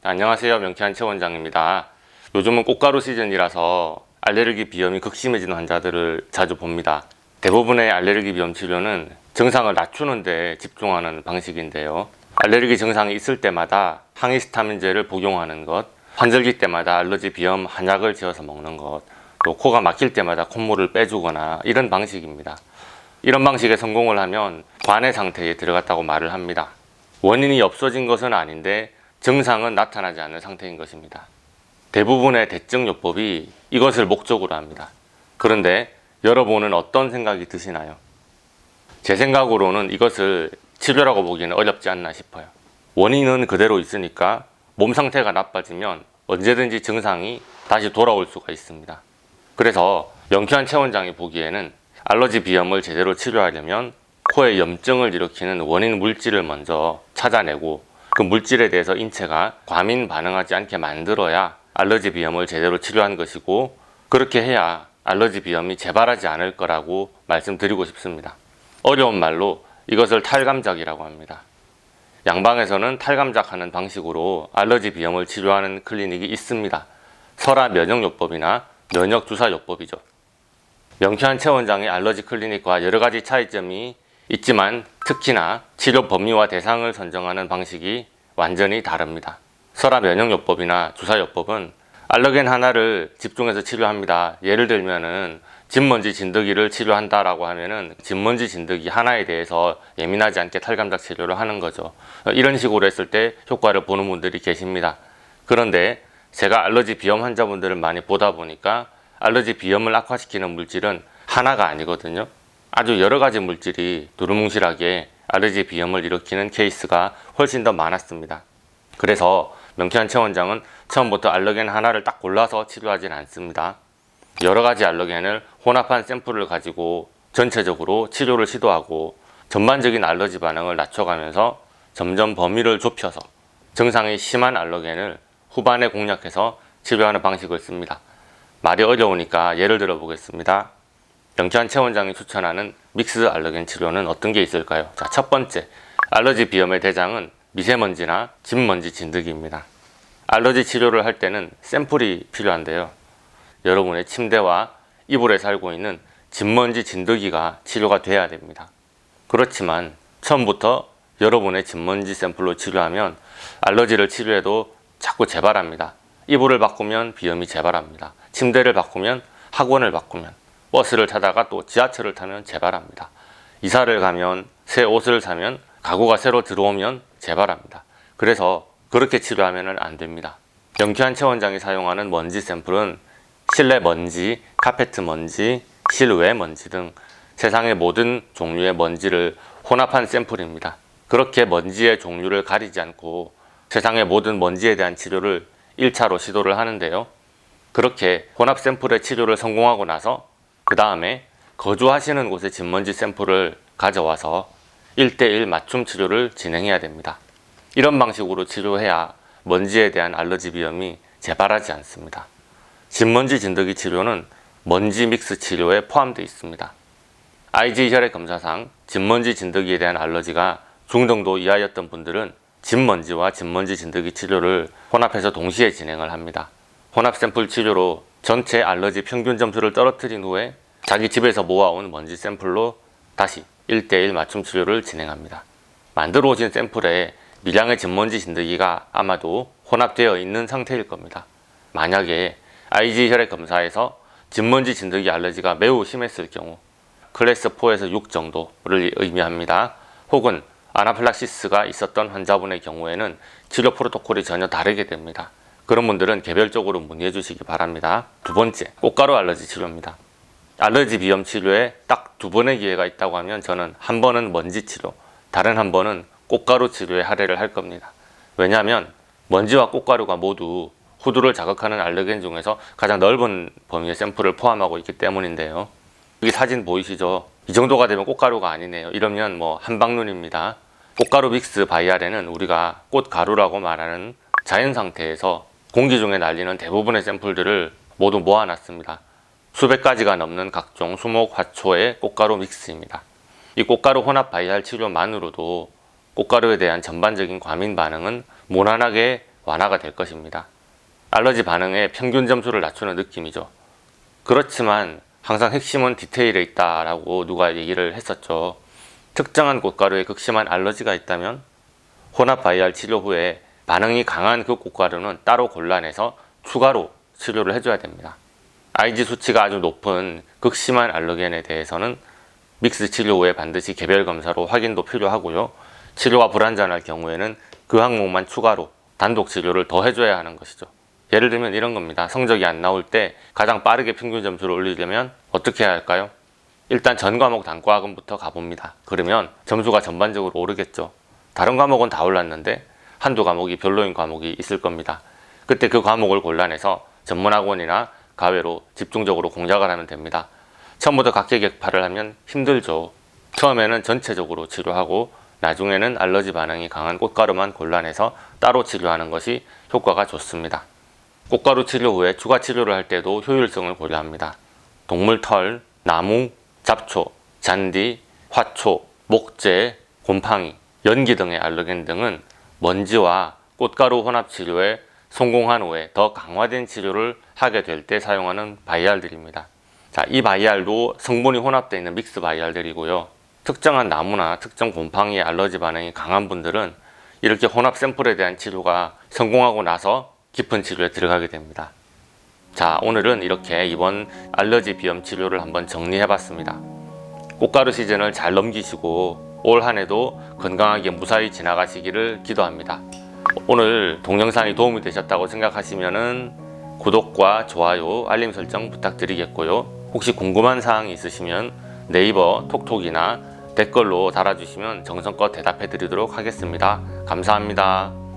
안녕하세요. 명쾌한 최 원장입니다. 요즘은 꽃가루 시즌이라서 알레르기 비염이 극심해지는 환자들을 자주 봅니다. 대부분의 알레르기 비염 치료는 증상을 낮추는 데 집중하는 방식인데요. 알레르기 증상이 있을 때마다 항히스타민제를 복용하는 것, 환절기 때마다 알러지 비염 한약을 지어서 먹는 것, 또 코가 막힐 때마다 콧물을 빼주거나 이런 방식입니다. 이런 방식에 성공을 하면 관해 상태에 들어갔다고 말을 합니다. 원인이 없어진 것은 아닌데 증상은 나타나지 않는 상태인 것입니다. 대부분의 대증요법이 이것을 목적으로 합니다. 그런데 여러분은 어떤 생각이 드시나요? 제 생각으로는 이것을 치료라고 보기에는 어렵지 않나 싶어요. 원인은 그대로 있으니까 몸 상태가 나빠지면 언제든지 증상이 다시 돌아올 수가 있습니다. 그래서 명쾌한 최 원장이 보기에는 알러지 비염을 제대로 치료하려면 코에 염증을 일으키는 원인 물질을 먼저 찾아내고 그 물질에 대해서 인체가 과민 반응하지 않게 만들어야 알러지 비염을 제대로 치료한 것이고, 그렇게 해야 알러지 비염이 재발하지 않을 거라고 말씀드리고 싶습니다. 어려운 말로 이것을 탈감작이라고 합니다. 양방에서는 탈감작하는 방식으로 알러지 비염을 치료하는 클리닉이 있습니다. 설화 면역요법이나 면역주사요법이죠. 명쾌한 최 원장의 알러지 클리닉과 여러가지 차이점이 있지만 특히나 치료 범위와 대상을 선정하는 방식이 완전히 다릅니다. 설화 면역요법이나 주사요법은 알러겐 하나를 집중해서 치료합니다. 예를 들면은 진먼지 진드기를 치료한다라고 하면은 진먼지 진드기 하나에 대해서 예민하지 않게 탈감작 치료를 하는 거죠. 이런 식으로 했을 때 효과를 보는 분들이 계십니다. 그런데 제가 알러지 비염 환자분들을 많이 보다 보니까 알러지 비염을 악화시키는 물질은 하나가 아니거든요. 아주 여러 가지 물질이 두루뭉실하게 알러지 비염을 일으키는 케이스가 훨씬 더 많았습니다. 그래서 명쾌한 최 원장은 처음부터 알러겐 하나를 딱 골라서 치료하진 않습니다. 여러 가지 알러겐을 혼합한 샘플을 가지고 전체적으로 치료를 시도하고 전반적인 알러지 반응을 낮춰가면서 점점 범위를 좁혀서 증상이 심한 알러겐을 후반에 공략해서 치료하는 방식을 씁니다. 말이 어려우니까 예를 들어 보겠습니다. 명쾌한 최 원장이 추천하는 믹스 알러겐 치료는 어떤 게 있을까요? 자, 첫 번째, 알러지 비염의 대장은 미세먼지나 진먼지 진드기입니다. 알러지 치료를 할 때는 샘플이 필요한데요. 여러분의 침대와 이불에 살고 있는 진먼지 진드기가 치료가 돼야 됩니다. 그렇지만 처음부터 여러분의 진먼지 샘플로 치료하면 알러지를 치료해도 자꾸 재발합니다. 이불을 바꾸면 비염이 재발합니다. 침대를 바꾸면, 학원을 바꾸면, 버스를 타다가 또 지하철을 타면 재발합니다. 이사를 가면, 새 옷을 사면, 가구가 새로 들어오면 재발합니다. 그래서 그렇게 치료하면 안 됩니다. 명쾌한 최 원장이 사용하는 먼지 샘플은 실내 먼지, 카페트 먼지, 실외 먼지 등 세상의 모든 종류의 먼지를 혼합한 샘플입니다. 그렇게 먼지의 종류를 가리지 않고 세상의 모든 먼지에 대한 치료를 1차로 시도를 하는데요. 그렇게 혼합 샘플의 치료를 성공하고 나서 그 다음에 거주하시는 곳의 진먼지 샘플을 가져와서 1:1 맞춤 치료를 진행해야 됩니다. 이런 방식으로 치료해야 먼지에 대한 알러지 비염이 재발하지 않습니다. 진먼지 진드기 치료는 먼지 믹스 치료에 포함되어 있습니다. IG 혈액 검사상 진먼지 진드기에 대한 알러지가 중정도 이하였던 분들은 진먼지와 진먼지 진드기 치료를 혼합해서 동시에 진행을 합니다. 혼합 샘플 치료로 전체 알러지 평균 점수를 떨어뜨린 후에 자기 집에서 모아온 먼지 샘플로 다시 1:1 맞춤 치료를 진행합니다. 만들어 오신 샘플에 미량의 진먼지 진드기가 아마도 혼합되어 있는 상태일 겁니다. 만약에 IG 혈액 검사에서 진먼지 진드기 알러지가 매우 심했을 경우 클래스 4에서 6 정도를 의미합니다. 혹은 아나필락시스가 있었던 환자분의 경우에는 치료 프로토콜이 전혀 다르게 됩니다. 그런 분들은 개별적으로 문의해 주시기 바랍니다. 두 번째, 꽃가루 알러지 치료입니다. 알러지 비염 치료에 딱 두 번의 기회가 있다고 하면 저는 한 번은 먼지 치료, 다른 한 번은 꽃가루 치료에 할애를 할 겁니다. 왜냐하면 먼지와 꽃가루가 모두 후두를 자극하는 알러겐 중에서 가장 넓은 범위의 샘플을 포함하고 있기 때문인데요. 여기 사진 보이시죠? 이 정도가 되면 꽃가루가 아니네요. 이러면 뭐 한방눈입니다. 꽃가루 믹스 바이알에는 우리가 꽃가루라고 말하는 자연 상태에서 공기 중에 날리는 대부분의 샘플들을 모두 모아놨습니다. 수백 가지가 넘는 각종 수목, 화초의 꽃가루 믹스입니다. 이 꽃가루 혼합 바이알 치료만으로도 꽃가루에 대한 전반적인 과민 반응은 무난하게 완화가 될 것입니다. 알러지 반응의 평균 점수를 낮추는 느낌이죠. 그렇지만 항상 핵심은 디테일에 있다라고 누가 얘기를 했었죠. 특정한 꽃가루에 극심한 알러지가 있다면 혼합 IR 치료 후에 반응이 강한 그 꽃가루는 따로 골라내서 추가로 치료를 해줘야 됩니다. IG 수치가 아주 높은 극심한 알러겐에 대해서는 믹스 치료 후에 반드시 개별 검사로 확인도 필요하고요. 치료가 불안전할 경우에는 그 항목만 추가로 단독 치료를 더 해줘야 하는 것이죠. 예를 들면 이런 겁니다. 성적이 안 나올 때 가장 빠르게 평균 점수를 올리려면 어떻게 해야 할까요? 일단 전 과목 단과학원부터 가봅니다. 그러면 점수가 전반적으로 오르겠죠. 다른 과목은 다 올랐는데 한두 과목이 별로인 과목이 있을 겁니다. 그때 그 과목을 골라내서 전문학원이나 가외로 집중적으로 공략을 하면 됩니다. 처음부터 각계격파를 하면 힘들죠. 처음에는 전체적으로 치료하고 나중에는 알러지 반응이 강한 꽃가루만 골라내서 따로 치료하는 것이 효과가 좋습니다. 꽃가루 치료 후에 추가 치료를 할 때도 효율성을 고려합니다. 동물 털, 나무, 잡초, 잔디, 화초, 목재, 곰팡이, 연기 등의 알러겐 등은 먼지와 꽃가루 혼합 치료에 성공한 후에 더 강화된 치료를 하게 될 때 사용하는 바이알들입니다. 자, 이 바이알도 성분이 혼합되어 있는 믹스 바이알들이고요. 특정한 나무나 특정 곰팡이의 알러지 반응이 강한 분들은 이렇게 혼합 샘플에 대한 치료가 성공하고 나서 깊은 치료에 들어가게 됩니다. 자, 오늘은 이렇게 이번 알러지 비염 치료를 한번 정리해 봤습니다. 꽃가루 시즌을 잘 넘기시고 올 한 해도 건강하게 무사히 지나가시기를 기도합니다. 오늘 동영상이 도움이 되셨다고 생각하시면은 구독과 좋아요, 알림 설정 부탁드리겠고요. 혹시 궁금한 사항이 있으시면 네이버, 톡톡이나 댓글로 달아주시면 정성껏 대답해 드리도록 하겠습니다. 감사합니다.